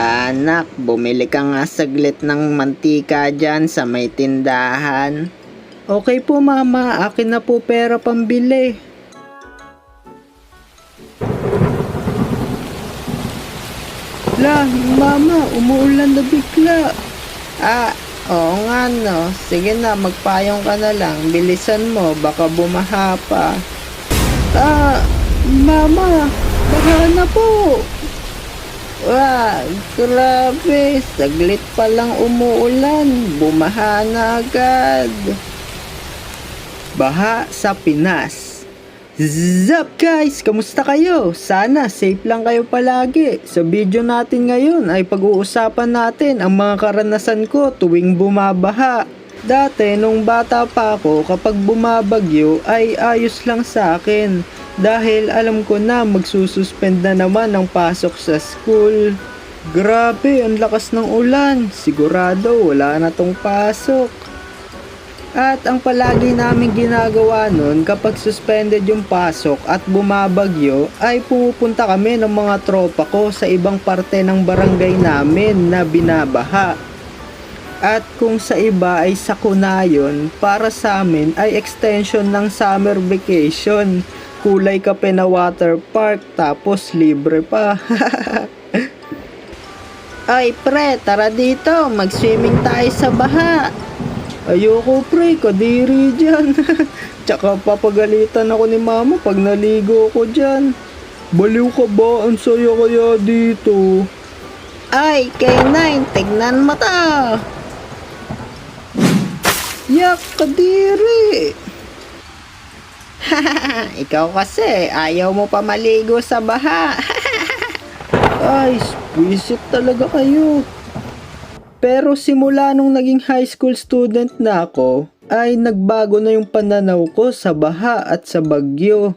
Anak, bumili ka nga saglit ng mantika dyan sa may tindahan. Okay po mama, akin na po pera pambili. La, mama, umuulan na bigla. Oo nga no. Sige na, magpayong ka na lang. Bilisan mo, baka bumaha pa. Mama, baka na po. Grabe. Saglit pa lang umuulan. Bumaha na agad. Baha sa Pinas. Zap guys! Kamusta kayo? Sana safe lang kayo palagi. Sa video natin ngayon ay pag-uusapan natin ang mga karanasan ko tuwing bumabaha. Dati nung bata pa ako, kapag bumabagyo ay ayos lang sa akin. Dahil alam ko na magsususpend na naman ang pasok sa school. Grabe, ang lakas ng ulan. Sigurado wala na tong pasok. At ang palagi namin ginagawa nun kapag suspended yung pasok at bumabagyo ay pumupunta kami ng mga tropa ko sa ibang parte ng barangay namin na binabaha. At kung sa iba ay sakunayon, para sa amin ay extension ng summer vacation. Kulay kape na water park tapos libre pa. Ay pre, tara dito, mag-swimming tayo sa baha. Ayoko pre, kadiri dyan. Tsaka papagalitan ako ni mama pag naligo ko dyan. Baliw ka ba? Ang saya kaya dito. Ay, K9, tignan mo to. Yak, kadiri. Ikaw kasi, ayaw mo pa maligo sa baha. Ay, squisite talaga kayo. Pero simula nung naging high school student na ako, ay nagbago na yung pananaw ko sa baha at sa bagyo.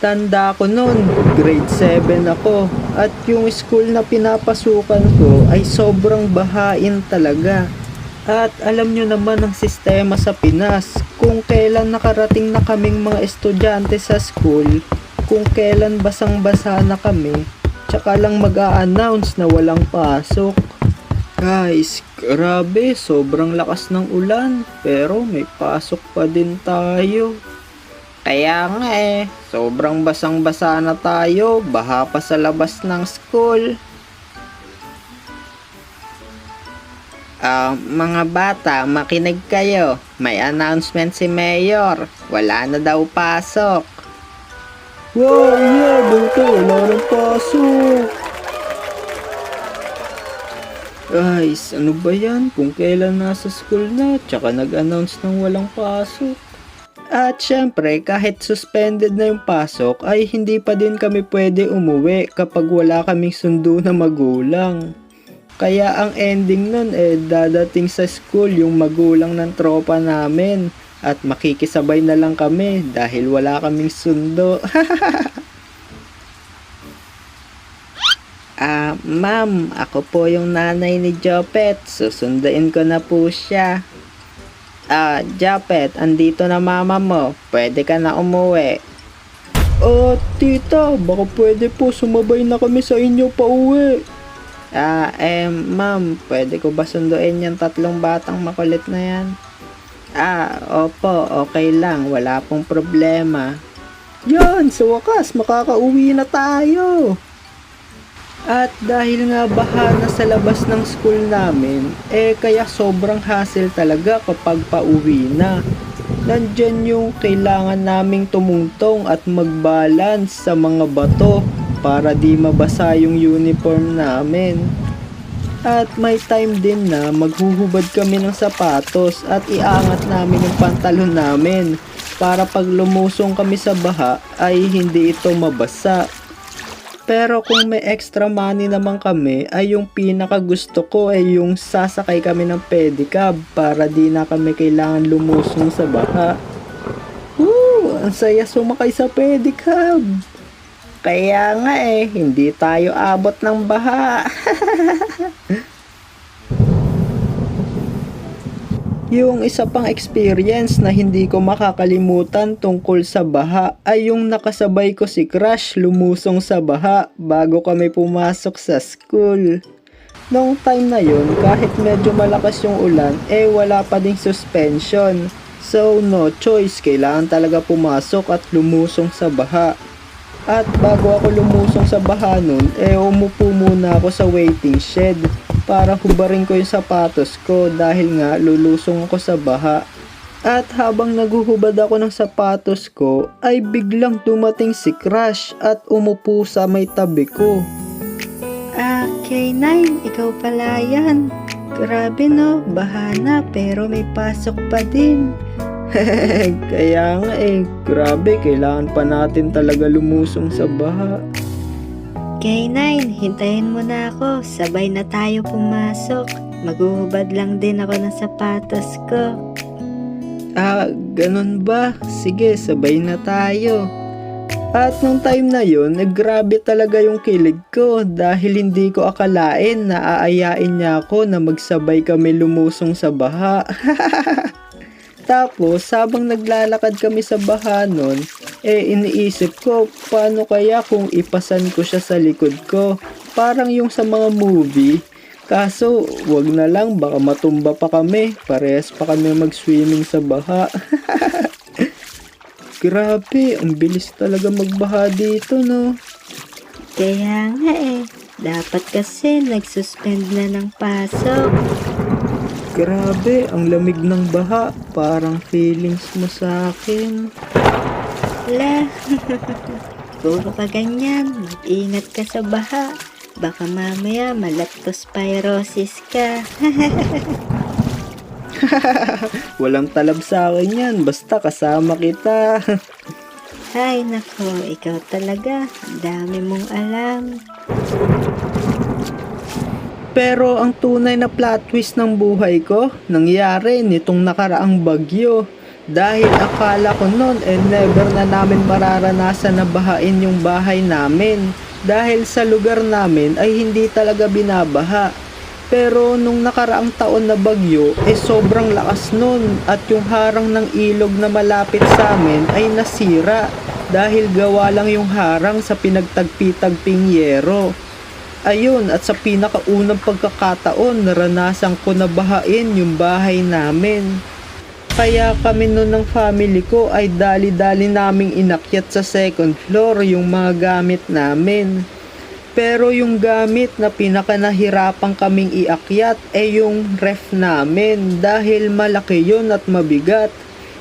Tanda ko noon, grade 7 ako, at yung school na pinapasukan ko ay sobrang bahain talaga. At alam nyo naman ang sistema sa Pinas, kung kailan nakarating na kaming mga estudyante sa school, kung kailan basang-basa na kami, tsaka lang mag-a-announce na walang pasok. Guys, grabe, sobrang lakas ng ulan, pero may pasok pa din tayo. Kaya nga sobrang basang-basa na tayo, baha pa sa labas ng school. Mga bata, makinig kayo. May announcement si Mayor. Wala na daw pasok. Wow, yeah, buto, wala nang pasok. Guys, ano ba yan? Kung kailan nasa school na, tsaka nag-announce ng walang pasok. At syempre, kahit suspended na yung pasok, ay hindi pa din kami pwede umuwi kapag wala kaming sundo na magulang. Kaya ang ending nun dadating sa school yung magulang ng tropa namin at makikisabay na lang kami dahil wala kaming sundo. Ma'am, ako po yung nanay ni Jopet. Susunduin ko na po siya. Jopet, andito na mama mo. Pwede ka na umuwi. Tita, baka pwede po sumabay na kami sa inyo pa uwi. Ma'am, pwede ko ba sunduin yung 3 batang makulit na yan? Opo, okay lang. Wala pong problema. Yan, sa wakas, makakauwi na tayo. At dahil nga baha na sa labas ng school namin, kaya sobrang hassle talaga kapag pauwi na. Nandyan yung kailangan naming tumungtong at mag-balance sa mga bato para di mabasa yung uniform namin. At may time din na maghuhubad kami ng sapatos at iangat namin yung pantalon namin para pag lumusong kami sa baha ay hindi ito mabasa. Pero kung may extra money naman kami, ay yung pinaka gusto ko ay yung sasakay kami ng pedicab para di na kami kailangan lumusong sa baha. Ang saya sumakay sa pedicab. Kaya nga hindi tayo abot ng baha. Yung isa pang experience na hindi ko makakalimutan tungkol sa baha ay yung nakasabay ko si Crush lumusong sa baha bago kami pumasok sa school. Noong time na yun, kahit medyo malakas yung ulan, wala pa ding suspension. So no choice, kailangan talaga pumasok at lumusong sa baha. At bago ako lumusong sa baha nun, umupo muna ako sa waiting shed para hubarin ko yung sapatos ko dahil nga lulusong ako sa baha. At habang naguhubad ako ng sapatos ko, ay biglang dumating si Crush at umupo sa may tabi ko. K9, ikaw pala yan. Grabe no, baha na pero may pasok pa din. Kaya nga grabe, kailangan pa natin talaga lumusong sa baha. K9, hintayin mo na ako, sabay na tayo pumasok. Maghuhubad lang din ako ng sapatos ko. Ganun ba? Sige, sabay na tayo. At nung time na yun, grabe talaga yung kilig ko dahil hindi ko akalain na aayain niya ako na magsabay kami lumusong sa baha. Tapos, habang naglalakad kami sa baha nun, iniisip ko, paano kaya kung ipasan ko siya sa likod ko? Parang yung sa mga movie. Kaso, wag na lang, baka matumba pa kami. Parehas pa kami mag-swimming sa baha. Grabe, ang bilis talaga magbaha dito, no? Kaya nga dapat kasi nagsuspend na ng pasok. Grabe, ang lamig ng baha. Parang feelings mo sa akin. Wala. Puro ka ganyan, mag-ingat ka sa baha. Baka mamaya malactospirosis ka. Walang talab sa akin yan, basta kasama kita. Ay nako, ikaw talaga, dami mong alam. Pero ang tunay na plot twist ng buhay ko, nangyari nitong nakaraang bagyo. Dahil akala ko noon never na namin mararanasan na bahain yung bahay namin. Dahil sa lugar namin ay hindi talaga binabaha. Pero nung nakaraang taon na bagyo, sobrang lakas nun at yung harang ng ilog na malapit sa amin ay nasira dahil gawa lang yung harang sa pinagtagpi-tagping yero. Ayun, at sa pinakaunang pagkakataon, naranasan ko na bahain yung bahay namin. Kaya kami nun ng family ko ay dali-dali naming inakyat sa second floor yung mga gamit namin. Pero yung gamit na pinakanahirapan kaming iakyat yung ref namin dahil malaki yun at mabigat.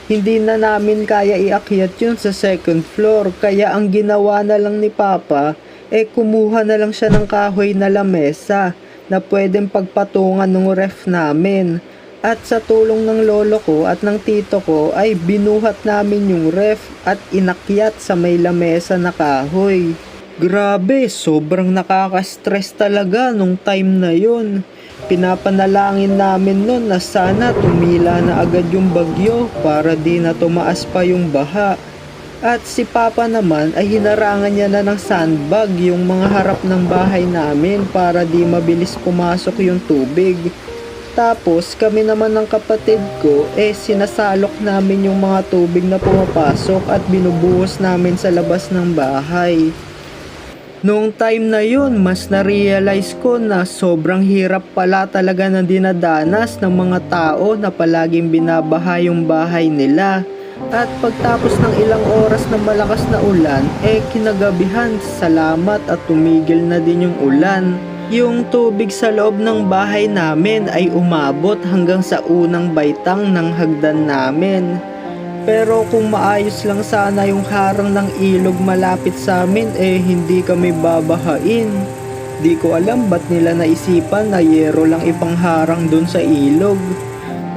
Hindi na namin kaya iakyat yun sa second floor kaya ang ginawa na lang ni Papa kumuha na lang siya ng kahoy na lamesa na pwedeng pagpatungan ng ref namin. At sa tulong ng lolo ko at ng tito ko ay binuhat namin yung ref at inakyat sa may lamesa na kahoy. Grabe, sobrang nakaka-stress talaga nung time na yun. Pinapanalangin namin nun na sana tumila na agad yung bagyo para di na tumaas pa yung baha. At si Papa naman ay hinarangan niya na ng sandbag yung mga harap ng bahay namin para di mabilis pumasok yung tubig. Tapos kami naman ng kapatid ko sinasalok namin yung mga tubig na pumapasok at binubuhos namin sa labas ng bahay. Noong time na yun, mas na-realize ko na sobrang hirap pala talaga na dinadanas ng mga tao na palaging binabaha yung bahay nila. At pagtapos ng ilang oras na malakas na ulan, kinagabihan, salamat at tumigil na din yung ulan. Yung tubig sa loob ng bahay namin ay umabot hanggang sa unang baitang ng hagdan namin. Pero kung maayos lang sana yung harang ng ilog malapit sa amin, hindi kami babahain. Di ko alam ba't nila naisipan na yero lang ipangharang dun sa ilog.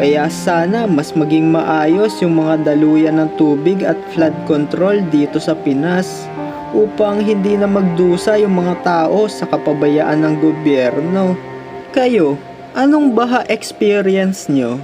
Kaya sana mas maging maayos yung mga daluyan ng tubig at flood control dito sa Pinas upang hindi na magdusa yung mga tao sa kapabayaan ng gobyerno. Kayo, anong baha experience nyo?